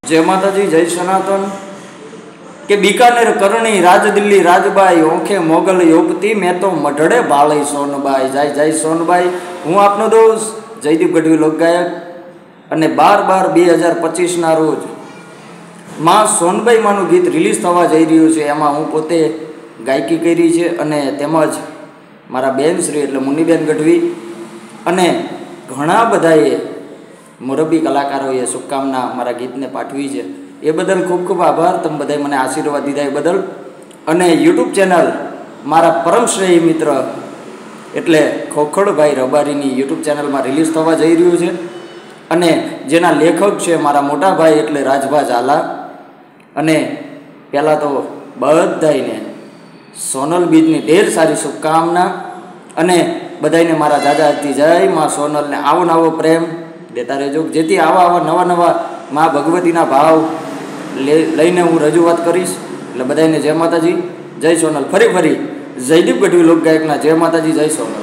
जय माताजी जय सनातन के बीकानेर करणी राज दिल्ली राजबाई ओंखे मोगल योगती मैं तो मढ़ड़े भालई सोनबाई जय जय सोनबाई। हूँ आपनो दोस्त जयदीप गढ़वी लोकगायक અને 12/12/2025 ના રોજ માં સોનબાઈ માનું ગીત રિલીઝ થવા જઈ રહ્યું છે। એમાં હું પોતે ગાયકી કરી છે અને તેમજ મારા બેન શ્રી એટલે મુન્નીબેન ગઢવી અને ઘણા બધાએ મોરબી કલાકારોએ શુભકામના મારા ગીતને પાઠવી છે। એ બદલ ખૂબ ખૂબ આભાર। તમે બધાએ મને આશીર્વાદ દીધા એ બદલ। અને યુટ્યુબ ચેનલ મારા પરમશ્રેય મિત્ર એટલે ખોખડભાઈ રબારીની યુટ્યુબ ચેનલમાં રિલીઝ થવા જઈ રહ્યું છે અને જેના લેખક છે મારા મોટા ભાઈ એટલે રાજભા ઝાલા। અને પહેલાં તો બધાને સોનલ બીજની ઢેર સારી શુભકામના અને બધાને મારા જાજાથી જય માં સોનલને આવો નવો પ્રેમ દેતા રહેજો, જેથી આવા નવા નવા મા ભગવતીના ભાવ લઈને હું રજૂઆત કરીશ। એટલે બધાને જય માતાજી જય સોનલ। ફરી જયદીપ ગઢવી લોકગાયકના જય માતાજી જય સોનલ।